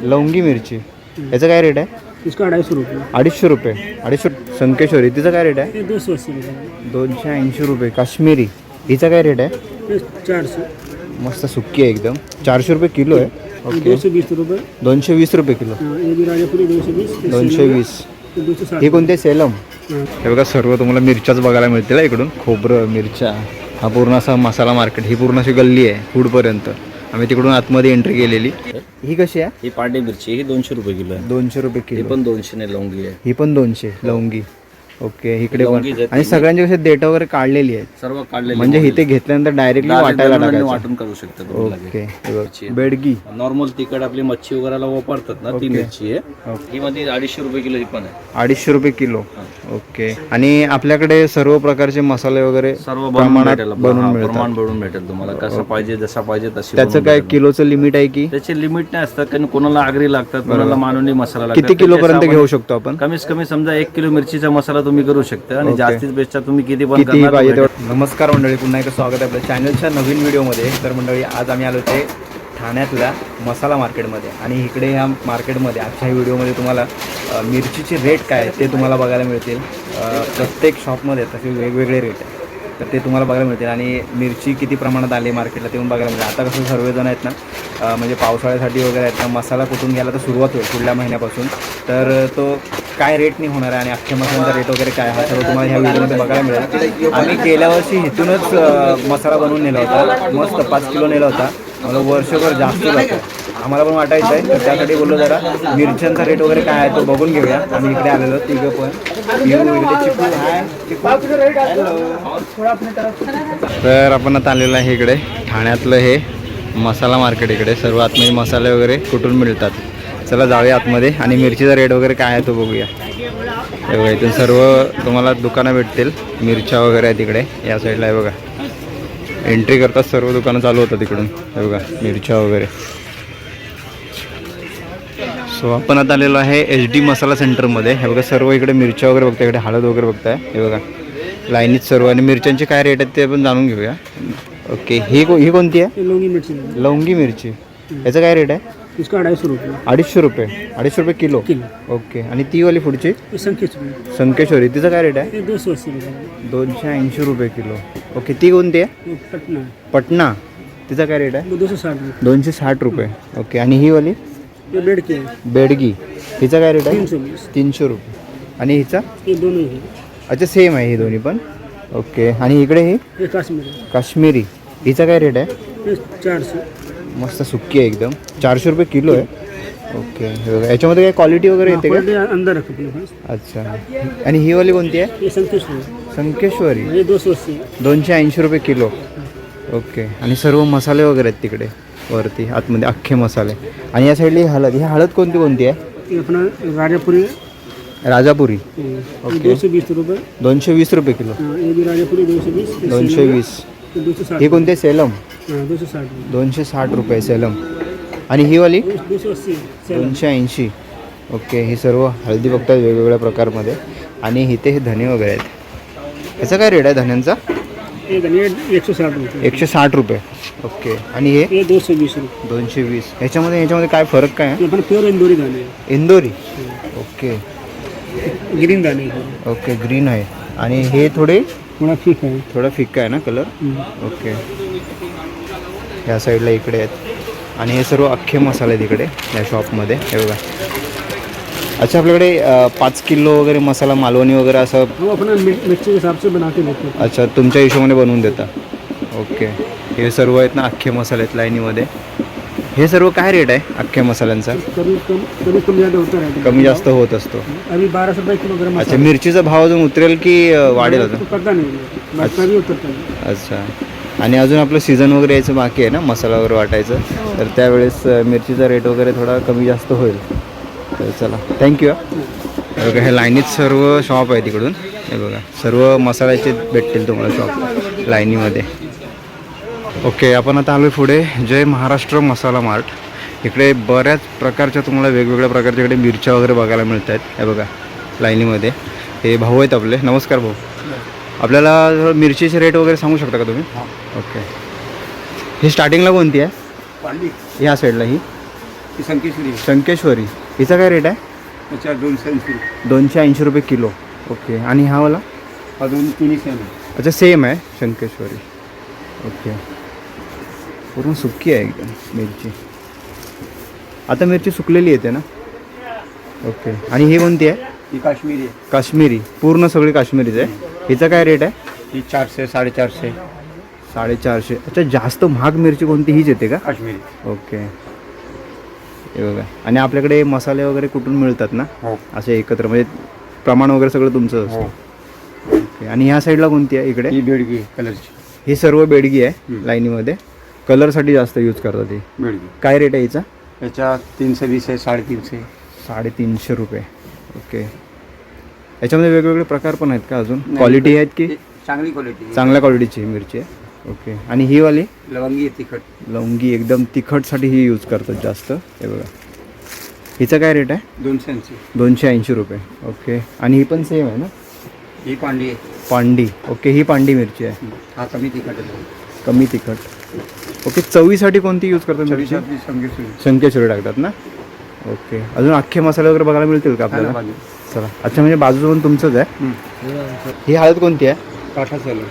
लवंगी मिरची, याचा काय रेट आहे? इसका 250 रुपये. 250 रुपये. 250. संकेश्वरी, तिचा काय रेट आहे? ये 280 रुपये. 280 रुपये. काश्मीरी, हिचा काय रेट आहे? ये 400. मस्त सुक्की आहे एकदम. 400 रुपये किलो आहे. ओके. 220 रुपये. 220 रुपये किलो. ये भी राजापुरी 220. 220. 260. हे कोणते? सेलम. हे बघा सर्व तुम्हाला मिरच्याच बघायला मिळतील इकडून. खोबरं, मिरच्या, हा पूर्ण असा मसाला मार्केट. ही पूर्ण अशी गल्ली आहे फूडपर्यंत. आम्ही तिकडून आतमध्ये एंट्री केलेली. ही कशी आहे? ही पांढरी मिरची ही 200 रुपये किलो आहे. 200 रुपये ही किलो. पण 200 ने लवंगी आहे. ही पण 200 लवंगी. ओके. इकडे पण लवंगीच आहेत आणि ती. सगळ्यांची कशी देठ वगैरे काढलेली आहेत, सर्व काढलेले म्हणजे इथे घेतल्यानंतर डायरेक्टली वाटायला टाकायचं. वाटून करू शकता तुम्ही लगेच. ओके. हे बघ, बेडगी. नॉर्मल तिखट आपली मच्छी वगैरेला वापरतात ना, ती ओके. मिरची आहे. ही मध्ये 250 रुपये किलो ही पण आहे. 250 रुपये किलो. ओके. आणि आपल्याकडे सर्व प्रकारचे मसाले वगैरे सर्व प्रमाणात बनवून बनवून भेटेल. प्रमाण मिळतात. बनवून भेटेल तुम्हाला. कसं पाहिजे जसा पाहिजे तशी त्याचं बनवून काय भेटेल. किलोचं लिमिट आहे की? त्याचे लिमिट नाही असतात, कारण कोणाला आगरी लागतात, कोणाला मानवनी मसाला लागतात. किती किलो पर्यंत त्याच्या घेऊ शकतो आपण? कमीत कमी समजा 1 किलो मिरचीचा मसाला तुम्ही करू शकता आणि ओके. जास्तीत बेस्ट तुम्ही किती पण किती करणार पाहिजे भेटेल. तेवढं. नमस्कार मंडळी, पुन्हा एकदा स्वागत आहे आपल्या चॅनलच्या नवीन व्हिडिओमध्ये. तर मंडळी आज आम्ही आलो ते ठाण्यातल्या मसाला मार्केटमध्ये. आणि इकडे ह्या मार्केटमध्ये आजच्या व्हिडिओमध्ये तुम्हाला मिरचीचे रेट काय आहेत ते तुम्हाला बघायला मिळतील. प्रत्येक शॉपमध्ये तसे वेगवेगळे रेट आहेत, तर ते तुम्हाला बघायला मिळतील. आणि मिरची किती प्रमाणात आली मार्केटला ते पण बघायला मिळेल. आता कसं सर्वजण आहेत ना, म्हणजे पावसाळ्यासाठी वगैरे आहेत ना, मसाला कुठून घ्यायला तर सुरुवात होईल पुढल्या महिन्यापासून. तर तो काय रेटनी होणार आहे आणि अख्ख्या मसाल्यांचा रेट वगैरे काय, हा सर्व तुम्हाला ह्या व्हिडिओमध्ये बघायला मिळेल. आम्ही गेल्या वर्षी इथूनच मसाला बनवून नेला होता, मस्त 5 किलो नेला होता. मला वर्षभर जास्त जातं, आम्हाला पण वाटायचं आहे. तर त्यासाठी बोललो जरा मिरच्यांचा रेट वगैरे काय आहे तो बघून घेऊया. आम्ही इकडे आलेलो तिघं पण. तर आपण आता आलेलं आहे इकडे ठाण्यातलं हे मसाला मार्केट. इकडे सर्व आतमध्ये मसाले वगैरे कुठून मिळतात. चला जाऊया आतमध्ये आणि मिरचीचा रेट वगैरे काय आहे तो बघूया. हे बघा इथून सर्व तुम्हाला दुकानं भेटतील. मिरच्या वगैरे आहे तिकडे या साईडला. आहे बघा, एंट्री करतात सर्व दुकानं चालू होतात तिकडून. हे बघा मिरच्या वगैरे. सो आपण आता आलेलो आहे HD मसाला सेंटरमध्ये. हे बघा सर्व इकडे मिरच्या वगैरे बघताय, इकडे हळद वगैरे बघताय. हे बघा लाईनीत सर्व. आणि मिरच्यांचे काय रेट आहेत ते आपण जाणून घेऊया. ओके. ही कोणती आहे? लवंगी मिर्ची. लवंगी मिरची, याचा काय रेट आहे? इसका 250 रुपये. 250 रुपये. 250 रुपये किलो. ओके. आणि ती वाली पुढची ये संकेश्वरी. संकेश्वरी, तिचा काय रेट आहे? ये 280 रुपये. 280 रुपये किलो. ओके. ती कोणती आहे? ये पटना. पटना, तिचा काय रेट आहे? वो 260 रुपये. 260 रुपये. ओके. आणि ही वाली ये बेड के है. बेडगी, हिचा काय रेट आहे? 320. 300 रुपये. आणि हिचा? ये दोनों ही. अच्छा सेम आहे ही दोन्ही पण. ओके. आणि इकडे ही ये काश्मीरी. काश्मीरी, हिचा काय रेट आहे? ये 400. मस्त सुक्की आहे एकदम. 400 रुपये किलो आहे. ओके. हे बघा याच्यामध्ये काय क्वालिटी वगैरे येते का? क्वालिटी अंदर रखो अपने पास. अच्छा. आणि ही वाली कोणती आहे? ये संकेश्वरी. संकेश्वरी, ये 280. 280 रुपये किलो. ओके. आणि सर्व मसाले वगैरे आहेत तिकडे वरती आतमध्ये, अख्खे मसाले. आणि या साईडला ही हळद. ही हळद कोणती आहे? ये अपना राजापुरी. राजापुरी. ये 220 रुपये. 220 रुपये किलो. ये भी राजापुरी 220. 220. ये 260. ही कोणती आहे? सेलम. 260 रुपये. 260 रुपये सेलम. आणि ही वाली 280. 280. ओके. ही सर्व हळदी बघतात वेगवेगळ्या प्रकारमध्ये. आणि इथे हे धने वगैरे आहेत. याचा काय रेट आहे धन्यांचा? ये धनिया 160 रुपये. 160 रुपये. ओके. आणि हे ये 220 रुपये. 220. ह्याच्यामध्ये काय फरक काय आहे? ये पण प्युअर इंदोरी दाणे आहे. इंदोरी. ओके. ग्रीन दाणे आहे. ओके. ग्रीन आहे. आणि हे थोडे थोडा ठीक आहे. थोडा फिक्का आहे ना कलर. ओके. या साईडला इकडे आहेत. आणि हे सर्व अख्खे मसाले आहेत इकडे या शॉपमध्ये. हे बघा. अच्छा, आपल्याकडे 5 किलो वगैरे मसाला मालवणी वगैरे असं? वो अपना मिर्ची के हिसाब से बना के देते हैं. अच्छा, तुमच्या हिशोबाने बनवून देता. ओके. हे सर्व आहेत ना अख्खे मसाले आहेत लाईनीमध्ये. हे सर्व काय रेट आहे अख्ख्या मसाल्यांचा? कमी ज़्यादा होता रहता है. कमी जास्त होत असतो. अभी 1200 रुपये किलो गरम अच्छा. मिरचीचा भाव अजून उतरेल की वाढेल अजून? तो पता नहीं, बस कभी उतरता नहीं. अच्छा. आणि अजून आपलं सीझन वगैरे यायचं बाकी आहे ना, मसाला वगैरे वाटायचं, तर त्यावेळेस मिरचीचा रेट वगैरे थोडा कमी जास्त होईल. तर चला थँक्यू. बघा हे लाईनीत सर्व शॉप आहे तिकडून. हे बघा सर्व मसाल्याचे भेटतील तुम्हाला शॉप लाईनीमध्ये. ओके. आपण आता आलो पुढे जय महाराष्ट्र मसाला मार्ट. इकडे बऱ्याच प्रकारच्या तुम्हाला वेगवेगळ्या प्रकारच्या इकडे मिरच्या वगैरे बघायला मिळत आहेत. हे बघा लाईनीमध्ये हे भाऊ आहेत आपले. नमस्कार भाऊ. आपल्याला मिरचीचे रेट वगैरे सांगू शकता का तुम्ही? ओके. ही स्टार्टिंगला कोणती आहे? या साईडला ही ती संकेश्वरी शंकेश्वरी. हिचा काय रेट आहे? त्याच्या 280. 280 रुपये किलो. ओके. आणि हा वाला? अजून तिन्ही सेम आहे. अच्छा सेम आहे शंकेश्वरी. ओके. पूर्ण सुकी आहे एकदम मिरची. आता मिरची सुकलेली येते ना? ओके. आणि ही कोणती आहे? ही काश्मीरी आहे. काश्मीरी. पूर्ण सगळी काश्मीरीच आहे. हिचा काय रेट आहे? ही 400 450. 450. अच्छा जास्त महाग मिरची कोणती हीच येते का? काश्मीरी. ओके. हे बघा. आणि आपल्याकडे मसाले वगैरे कुठून मिळतात ना हो असे एकत्र, म्हणजे प्रमाण वगैरे सगळं तुमचं हो. असतं? ओके. आणि ह्या साईडला कोणती आहे इकडे? ही बेडगी कलरची. ही सर्व बेडगी आहे लाईनीमध्ये. कलरसाठी जास्त यूज करतात ही. बेडगी. काय रेट आहे हिचा? याच्या 320 आहे, 350. 350 रुपये. ओके. याच्यामध्ये वेगवेगळे प्रकार पण आहेत का अजून? क्वालिटी आहेत की? चांगली क्वालिटी. चांगल्या क्वालिटीची मिरची आहे. ओके. आणि ही वाली लवंगी आहे तिखट. लवंगी एकदम तिखटसाठी ही यूज करतात जास्त. हे बघा. हिचा काय रेट आहे? 280. 280 रुपये. ओके. आणि ही पण सेम आहे ना? ही पांडी आहे. पांडी. ओके. ही पांडी मिरची आहे. हा कमी तिखट आहे. कमी तिखट. ओके. चवीसाठी कोणती यूज करतात मिरची? चवीसाठी संकेश्वरी. शंकेश्वरी टाकतात ना? ओके. अजून अख्खे मसाले वगैरे बघायला मिळतील का आपल्याला? चला. अच्छा म्हणजे बाजूचं पण तुमचंच आहे. ही हळद कोणती आहे? काठा चालू.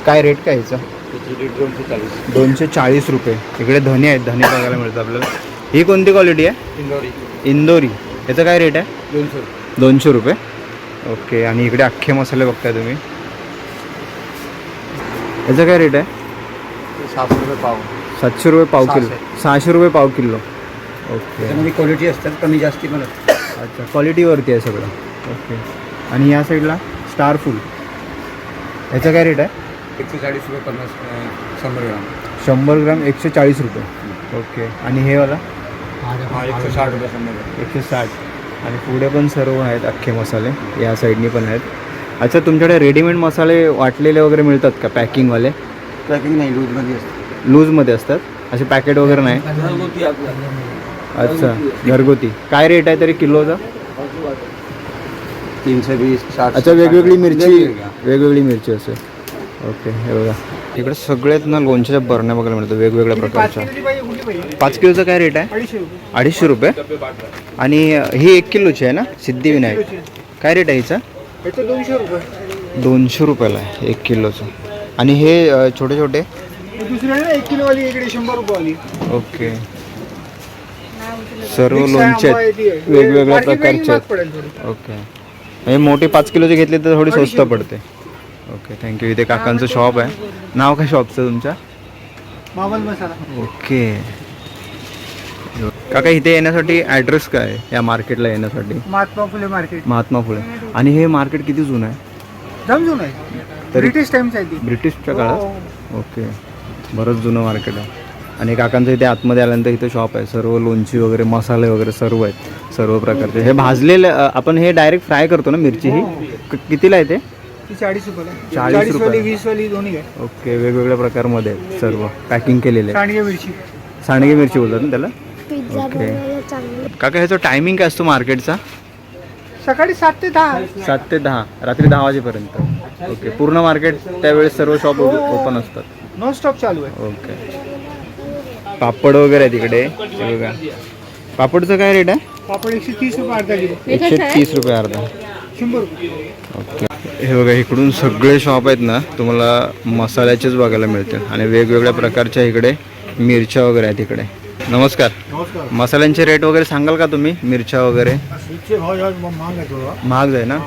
काय रेट काय हिचा? त्याची रेट 240. 240 रुपये. इकडे धने आहेत. धने बघायला मिळतात आपल्याला. ही कोणती क्वालिटी आहे? इंदोरी. इंदोरी. याचा काय रेट आहे? 200. 200 रुपये. ओके. आणि इकडे अख्खे मसाले बघताय तुम्ही. याचा काय रेट आहे? 700 रुपये पाव. 700 रुपये पाव किलो. 600 रुपये पाव किलो. ओके. त्याच्यामध्ये क्वालिटी असतात, कमी जास्ती पण असतात. अच्छा. क्वालिटीवरती आहे सगळं. ओके. आणि या साईडला स्टार फुल. याचा काय रेट आहे? 140 रुपये 50 100 ग्राम. 100 ग्राम 140 रुपये. ओके. आणि हे वाला? हा 160 रुपये 100 ग्राम. 160. आणि पुढे पण सर्व आहेत अख्खे मसाले. या साईडनी पण आहेत. अच्छा तुमच्याकडे रेडीमेड मसाले वाटलेले वगैरे मिळतात का? पॅकिंगवाले? पॅकिंग नाही, लूजमध्ये असतं. लूजमध्ये असतात? असे पॅकेट वगैरे नाही? घरगुती आपलं. अच्छा घरगुती. काय रेट आहे तरी किलोचा? 320 60. अच्छा वेगवेगळी मिरची. वेगवेगळी मिरची असेल. ओके. हे बघा इकडे सगळ्यात ना लोणच्याच्या बरण्या बघायला मिळतात वेगवेगळ्या प्रकारच्या. 5 किलोचा काय रेट आहे? 250 रुपये. आणि ही 1 किलोची आहे ना सिद्धिविनायक? काय रेट आहे हिचा? 200 रुपये. 200 रुपयाला आहे 1 किलोचं. आणि हे छोटे छोटे? दुसरी आहे ना 1 किलोवाली, इकडे 100 रुपयेवाली. ओके. सर्व लोणचे आहेत वेगवेगळ्या प्रकारचे आहेत. ओके. म्हणजे मोठी 5 किलोची घेतली तर थोडी स्वस्त पडते. Okay thank you. इथे काकांचं शॉप आहे. नाव काय शॉपचं तुमच्या? मावल मसाला. ओके. काका इथे येण्यासाठी ॲड्रेस काय आहे या मार्केटला येण्यासाठी? महात्मा फुले मार्केट. महात्मा फुले. आणि हे मार्केट किती जुनं आहे? जमजून आहे. तरी ब्रिटिश टाइम्स आहे ती. ब्रिटिशच्या काळात? ओके. बरंच जुनं मार्केट आहे. आणि काकांचं इथे आतमध्ये आल्यानंतर इथे शॉप आहे. सर्व लोणची वगैरे मसाले वगैरे सर्व आहेत सर्व प्रकारचे. हे भाजलेले आपण हे डायरेक्ट फ्राय करतो ना मिरची ही? कितीला आहे ते? ती 40 रुपयाला. 40 रुपये. 20 वाली दोन्ही आहे. ओके. वेगवेगळ्या प्रकारमध्ये आहेत सर्व पॅकिंग केलेले. सांडगे मिरची. सांडगे मिरची बोलतात ना त्याला? ओके. काका ह्याचा टायमिंग काय असतो मार्केटचा? सकाळी 7 ते 10. 7 ते 10 रात्री 10 वाजेपर्यंत. ओके. पूर्ण मार्केट त्यावेळेस सर्व शॉप ओपन असतात? नॉन स्टॉप चालू आहे. ओके. पापड वगैरे आहे तिकडे. हे बघा पापडचं काय रेट आहे? पापड 130 रुपये अर्धा किलो. 130 रुपये अर्धा. 100 रुपये. ओके. हे बघा इकडून सगळे शॉप आहेत ना तुम्हाला मसाल्याचेच बघायला मिळतील. आणि वेगवेगळ्या प्रकारच्या इकडे मिरच्या वगैरे आहेत इकडे. नमस्कार. नमस्कार. मसाल्यांचे रेट वगैरे सांगाल का तुम्ही? मिरच्या वगैरे मिरची भाव यार महाग आहे थोडा. महाग आहे ना?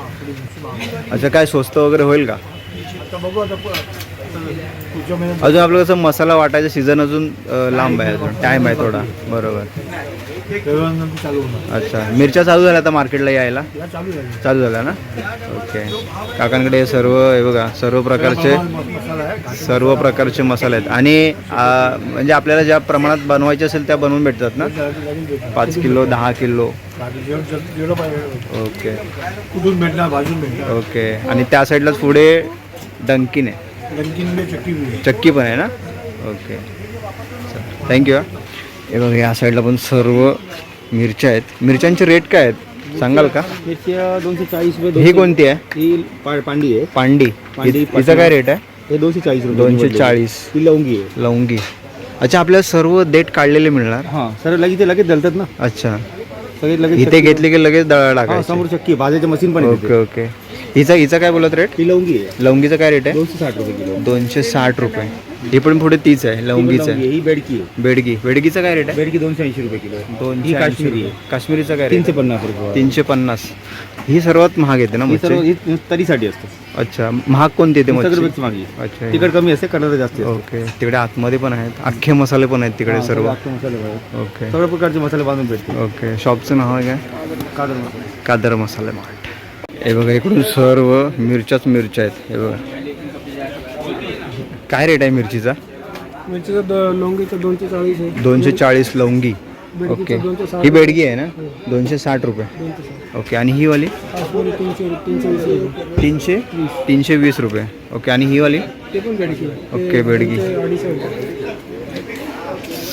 अच्छा काय स्वस्त वगैरे होईल का? आता बघू आता पुढच्या महिन्यात अजून आपलं कसं मसाला वाटायचं सीझन अजून लांब आहे अजून टाईम आहे थोडा. बरोबर. फेब्रुवारीनंतर चालू होणार. अच्छा मिरच्या चालू झाल्या आता मार्केटला यायला? या चालू झाली. चालू झाल्या ना? ओके. काकांकडे हे सर्व हे बघा सर्व प्रकारचे मसाला आहे. सर्व प्रकारचे मसाले आहेत. आणि म्हणजे आपल्याला ज्या प्रमाणात बनवायचे असेल त्या बनवून भेटतात ना? 5 किलो 10 किलो. जेवढं पाहिजे. ओके. कुठून भेटणार, भाजून भेटणार. ओके. आणि त्या साईडलाच पुढे डंकीन आहे. रंगीन चक्की भी आहे. चक्की पण आहे ना? ओके. थँक्यू. हे बघा या साईडला पण सर्व मिरच्या आहेत. मिरच्यांचे रेट काय आहेत सांगाल का? मिरची 240 रुपये. ही कोणती आहे? ही पांडी आहे. पांडी. पांडी हिचा काय रेट आहे? हे 240 रुपये. 240. ही लवंगी आहे. लवंगी. अच्छा, आपल्याला सर्व देठ काढलेले मिळणार. हां सर लगेच दलतात ना, अच्छा, सगळे लगेच इथे घेतले की लगेच दळा हां टाकायचं. समोर चक्की भाजायचं मशीन पण ओके ओके. हिचा काय बोलत रेट? ही लवंगी आहे लवंगीचा काय रेट आहे? 260 रुपये किलो. 260 रुपये. ही पण पुढे तीच आहे, लवंगीचं आहे. ही बेडकी आहे. बेडगीचा काय रेट आहे? बेडकी 280 रुपये किलो आहे. 280 ही काश्मीरी आहे. काश्मीरीचा काय रेट? 350 रुपये. 350. ही सर्वात महाग येते ना ही सर्व मच्छी? ही तरीसाठी असतं. अच्छा, महाग कोणती येते मच्छी? सगळ्यापेक्षा मागे अच्छा, तिकड कमी असते, कलर जास्त असते. ओके. तिकडे आतमध्ये पण आहेत, अख्खे मसाले पण आहेत तिकडे सर्व. मसाले बघा. ओके सगळ्या प्रकारचे मसाले बांधून भेटते. ओके. शॉपचं नाव आहे काय? कादर मसाले. कादर मसाले मार्ट. हे बघा, इकडून सर्व मिरच्या आहेत. हे बघा, काय रेट आहे मिरचीचा? मिरचीचं लवंगीचं 240 आहे. 240 लवंगी. ओके. ही बेडगी आहे ना? 260 रुपये. ओके. आणि ही वाली? 320 रुपये. ओके. आणि ही वाली? ओके, बेडगी.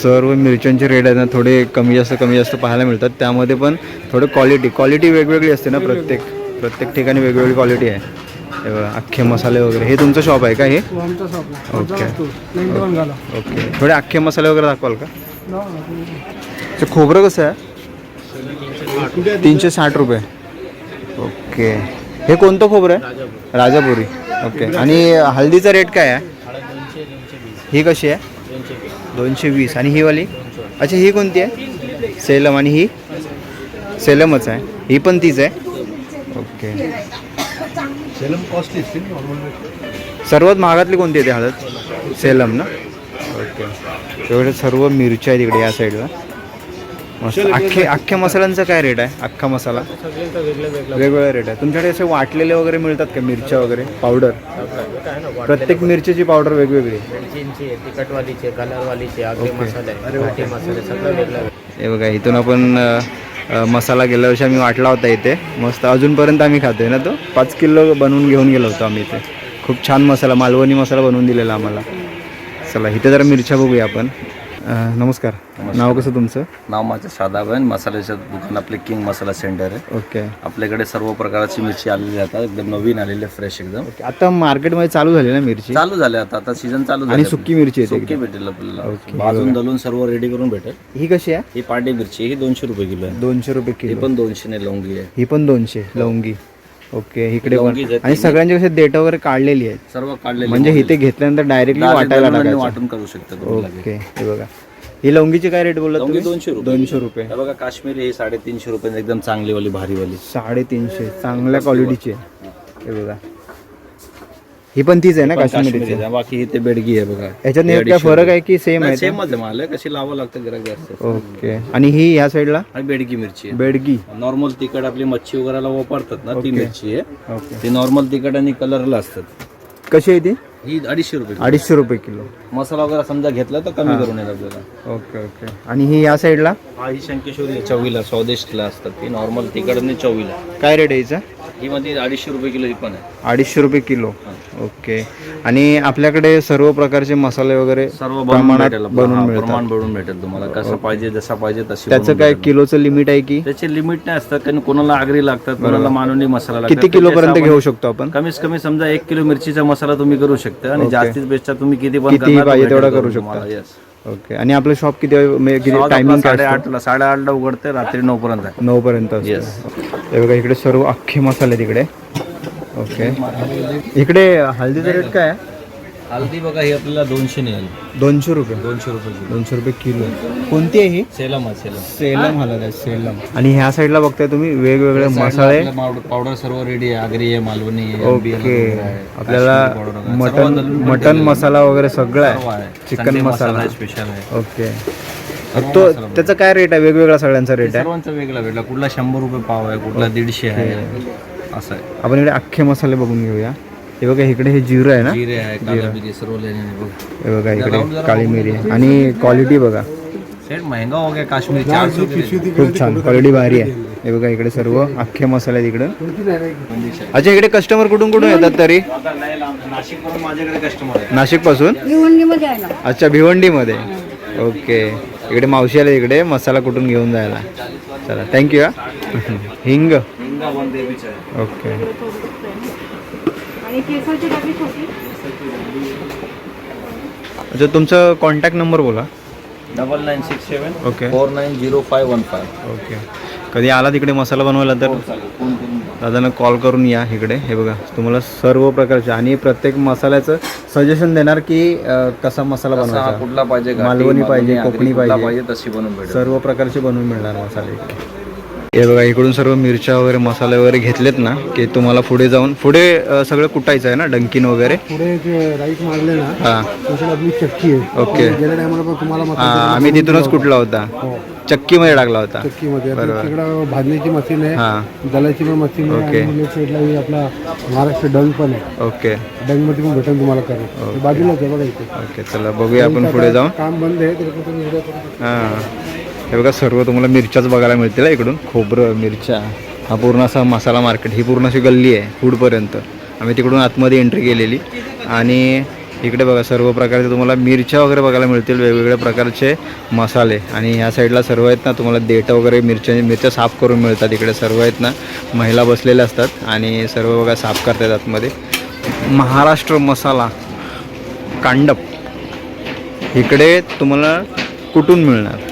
सर्व मिरच्यांचे रेट आहेत ना, थोडे कमी जास्त पाहायला मिळतात. त्यामध्ये पण थोडं क्वालिटी वेगवेगळी असते ना, प्रत्येक ठिकाणी वेगवेगळी क्वालिटी आहे. हे बघा, अख्खे मसाले वगैरे. हे तुमचं शॉप आहे का हे? Okay okay. थोडे अख्खे मसाले वगैरे दाखवाल का? ते खोबरं कसं आहे? 360 रुपये. ओके. हे कोणतं खोबरं आहे? राजापुरी. ओके. आणि हळदीचा रेट काय आहे? ही कशी आहे? 220. आणि ही वाली? अच्छा, ही कोणती आहे? सेलम. आणि ही? सेलमच आहे. ही पण तीच आहे. ओके. सेलम कॉस्टली असते नॉर्मल. सर्वात महागातली कोणती येते हळद? सेलम ना. ओके. एवढे सर्व मिरच्या आहे तिकडे या साईडला. मस्त. अख्ख्या मसाल्यांचा काय रेट आहे? अख्खा मसाला वेगवेगळा रेट आहे. तुमच्याकडे असे वाटलेले वगैरे मिळतात का मिरच्या वगैरे? पावडर? प्रत्येक मिरचीची पावडर वेगवेगळी? तिखटवालीचे, कलरवालीचे, आगरी मसाले, घाटी मसाले सगळं वेगळं. हे बघा, इथून आपण मसाला गेल्या वर्षी आम्ही वाटला होता इथे. मस्त. अजूनपर्यंत आम्ही खातोय ना तो. 5 किलो बनवून घेऊन गेलो होतो आम्ही इथे. खूप छान मसाला, मालवणी मसाला बनवून दिलेला आम्हाला. चला, इथे जरा मिरच्या बघूया आपण. नमस्कार. नाव कसं तुमचं? नाव माझं शादाब आहे. मसाल्याचं दुकान आपले किंग मसाला सेंटर आहे. ओके आपल्याकडे सर्व प्रकारची मिरची आलेली जातात, एकदम नवीन आलेली फ्रेश एकदम. ओके. आता मार्केटमध्ये चालू झाली ना मिरची? चालू झाले आता सीझन चालू झाले. आणि सुकी मिरची येते सुकी एकदम. भेटेल आपल्याला, ओके. भाजून दलून सर्व रेडी करून भेटेल. ही कशी आहे? ही पांढरी मिरची, ही 200 रुपये किलो आहे. 200 रुपये ही किलो. पण 200 ने लवंगी आहे. ही पण 200 लवंगी. ओके. इकडे पण. लवंगीच आहेत. आणि सगळ्यांची कशी देठ वगैरे काढलेली आहेत, सर्व काढलेले म्हणजे इथे घेतल्यानंतर डायरेक्टली वाटायला टाकायचं. वाटून करू शकता तुम्ही लगेच. ओके. हे बघा, ही लवंगीची काय रेट बोलला लवंगी तुम्ही? 200 रुपये. 200 रुपये. हे बघा, काश्मीरी हे 350 रुपये, एकदम चांगली वाली भारीवाली. 350. चांगल्या क्वालिटीची आहे. हे बघा, ही पण तीच आहे ना काश्मीरीची? काश्मीरी आहे. बाकी इथे बेडगी आहे बघा. याच्यात काय फरक आहे की सेम आहे? सेमच आहे. माल कशी लावावं लागतं जरा जास्त. ओके. आणि ही ह्या साईडला आणि बेडगी मिरची आहे. बेडगी. नॉर्मल तिखट आपली मच्छी वगैरेला वापरतात ना, ती ओके. मिरची आहे. ओके. ती नॉर्मल तिखट आणि कलरला असतात. कशी आहे ती? ही 250 रुपये. 250 रुपये किलो. मसाला वगैरे समजा घेतला तर कमी करून येईल आपल्याला. Okay okay. आणि ही या साईडला हा ही शंकेश्वरी चवीला स्वादिष्टला असतात. ती नॉर्मल तिखट आणि चवीला. काय रेट आहे हिचा? ही मध्ये 250 रुपये किलो ही पण आहे. 250 रुपये किलो. ओके. आणि आपल्याकडे सर्व प्रकारचे मसाले वगैरे सर्व प्रमाणात बनवून बनवून मिळतात. प्रमाण बनवून भेटेल तुम्हाला. कसं पाहिजे जसा पाहिजे तशी त्याचं बनवून काय भेटेल. किलोचं लिमिट आहे की? त्याचे लिमिट नाही असतं, कारण कोणाला आगरी लागतात, कोणाला मानवणी मसाला लागतात. किती किलो पर्यंत घेऊ शकतो आपण? कमीत कमी समजा 1 किलो मिरचीचा मसाला तुम्ही करू शकता. आणि ओके. जास्तीत बेस्ट तुम्ही किती पण किती करणार तर पाहिजे भेटेल तेवढा करू तुम्हाला. शकता. Yes. ओके. आणि आपलं शॉप किती टायमिंग? 8:30ला उघडते, रात्री 9 पर्यंत आहे. 9 पर्यंत Yes. असतं. हे बघा, इकडे सर्व अख्खे मसाले तिकडे. ओके. इकडे हळदीचा रेट काय आहे? हल्दी बघा, ही आपल्याला 200 ने 200 रुपये. 200 रुपये किलो. 200 रुपये किलो. कोणती आहे ही? सेलम आहे, सेलम. सेलम हळद आहे, सेलम. आणि ह्या साईडला बघताय तुम्ही वेगवेगळे मसाले. पावडर सर्व रेडी आहे. आगरी आहे, मालवणी आहे, ओके. वगैरे आहे. आपल्याला काश्मीरी powder वगैरे. सर्व दलून मटन भेटेल. मसाला वगैरे सगळं सर्व आहे. आहे. चिकन संडे मसाला. स्पेशल आहे. ओके. तो त्याचा काय रेट आहे? वेगवेगळा सगळ्यांचा रेट आहे? सर्वांचा वेगळा भेटला. कुठला 100 रुपये पाव आहे, कुठला 150 आहे, असं आहे. आपण इकडे अख्खे मसाले बघून घेऊया. हे बघा, इकडे हे जिरं आहे ना? जिरे आहे, काला मिरी सर्व लेणे बघ. हे बघा, इकडे काळी मिरी आहे. आणि क्वालिटी बघा, सेट महंगा हो गया. काश्मीरी 400 रुपये. खूप छान क्वालिटी भारी आहे. हे बघा, इकडे सर्व अख्खे मसाले तिकडे. अच्छा, इकडे कस्टमर कुठून कुठून येतात तरी? नाशिक वरून माझ्याकडे कस्टमर आहे. नाशिक पासून? भिवंडीमध्ये आहे ना. अच्छा, भिवंडीमध्ये. ओके. इकडे मावशी आले इकडे मसाला कुठून घेऊन जायला. चला, थँक्यू. हिंग. हिंगा 1 देवीचा आहे. ओके. आणि केसरची डबी छोटी. अच्छा तुमचा कॉन्टॅक्ट नंबर बोला. 9967 ओके 490515. ओके. कधी आला तिकडे मसाला बनवायला तर दादांना कॉल करून या इकडे. हे बघा तुम्हाला सर्व प्रकारचे आणि प्रत्येक मसाल्याचं सजेशन देणार की कसा मसाला बनवायचा, कुठला पाहिजे, मालवणी पाहिजे, कोकणी पाहिजे, तशी बनवून भेटेल. सर्व प्रकारचे बनवून मिळणार मसाले इकडे. हे बघा इकडून सर्व मिरच्या वगैरे मसाले वगैरे घेतलेत ना की तुम्हाला पुढे जाऊन पुढे सगळं कुटायचं आहे ना डंकीन वगैरे. पुढे जे राईस मारले ना हां त्याच्यात आपली चक्की आहे. ओके. गेल्या टायमाला पण तुम्हाला हां आम्ही तिथूनच कुठला होता, चक्कीमध्ये टाकला होता. चक्कीमध्ये बरोबर. तिकडं भाजण्याची मशीन आहे, हां दलाची पण मशीन आहे ओके. आणि लेफ्ट साईडला ही आपला महाराष्ट्र डंग पण आहे. ओके डंगमध्ये पण भेटेल तुम्हाला करेल. बाजूलाच आहे बघा इथे. ओके चला बघूया आपण पुढे जाऊन. काम बंद आहे तरी पण तुम्ही व्हिडिओ करू शकता. हां हे बघा सर्व तुम्हाला मिरच्याच बघायला मिळतील इकडून. खोबरं, मिरच्या, हा पूर्ण असा मसाला मार्केट. ही पूर्ण अशी गल्ली आहे फूडपर्यंत. आम्ही तिकडून आतमध्ये एंट्री केलेली आणि इकडे बघा सर्व प्रकारचे तुम्हाला मिरच्या वगैरे बघायला मिळतील, वेगवेगळ्या प्रकारचे मसाले. आणि ह्या साईडला सर्व आहेत ना तुम्हाला देठं वगैरे मिरच्या साफ करून मिळतात. इकडे सर्व आहेत ना महिला बसलेल्या असतात आणि सर्व बघा साफ करतात आतमध्ये. महाराष्ट्र मसाला कांडप इकडे तुम्हाला कुठून मिळणार.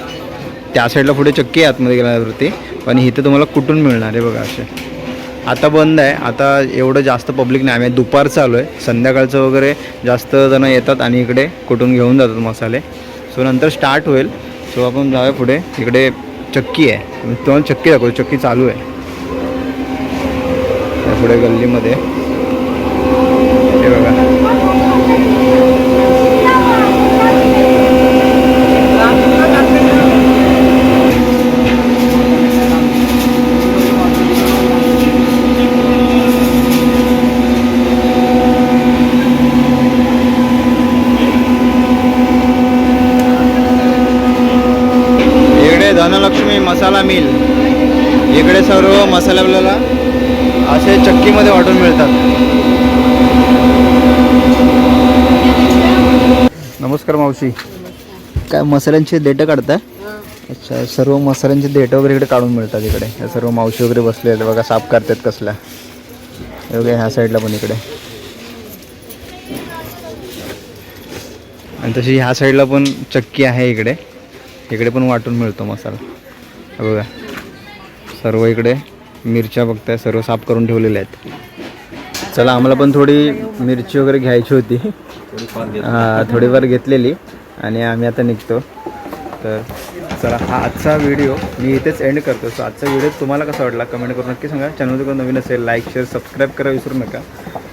त्या साईडला पुढे चक्की आहे आतमध्ये गेल्यावरती, पण इथे तुम्हाला कुठून मिळणार आहे बघा असे. आता बंद आहे, आता एवढं जास्त पब्लिक नाही. आम्ही दुपार चालू आहे, संध्याकाळचं वगैरे जास्त जण येतात आणि इकडे कुठून घेऊन जातात मसाले. सो नंतर स्टार्ट होईल. सो आपण जाऊया पुढे. इकडे चक्की आहे, तुम्हाला चक्की दाखवतो. चक्की चालू आहे त्या पुढे गल्लीमध्ये. हे बघा धनलक्ष्मी मसाला मिल. इकडे सर्व मसाले आपल्याला असे चक्कीमध्ये वाटून मिळतात. नमस्कार मावशी, काय मसाल्यांचे देठं काढताय? अच्छा सर्व मसाल्यांचे देठं वगैरे इकडे काढून मिळतात इकडे. हे सर्व मावशी वगैरे बसले आहेत बघा, साफ करतात कसल्या. एवढे ह्या साईडला पण इकडे आणि तशी ह्या साईडला पण चक्की आहे इकडे. इकडे पण वाटून मिळतो मसाला. बघा सर्व इकडे मिरच्या बघताय सर्व साफ करून ठेवलेल्या आहेत. चला आम्हाला पण थोडी मिरची वगैरे घ्यायची होती. थोडीफार घेतलेली आणि आम्ही आता निघतो. तर चला हा आजचा व्हिडिओ मी इथेच एंड करतो. सो आजचा व्हिडिओ तुम्हाला कसा वाटला कमेंट करून नक्की सांगा. चॅनल जर नवीन असेल लाईक शेअर सबस्क्राईब करा विसरू नका.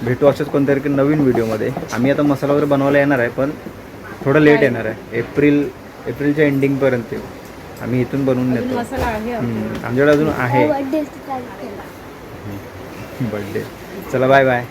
भेटू अशाच कोणत्या नवीन व्हिडिओमध्ये. आम्ही आता मसाला वगैरे बनवायला येणार आहे, पण थोडं लेट येणार आहे. एप्रिलच्या एंडिंगपर्यंत येऊ. आम्ही इथून बनवून नेतो. आमच्याकडे अजून आहे बर्थडे. चला बाय बाय.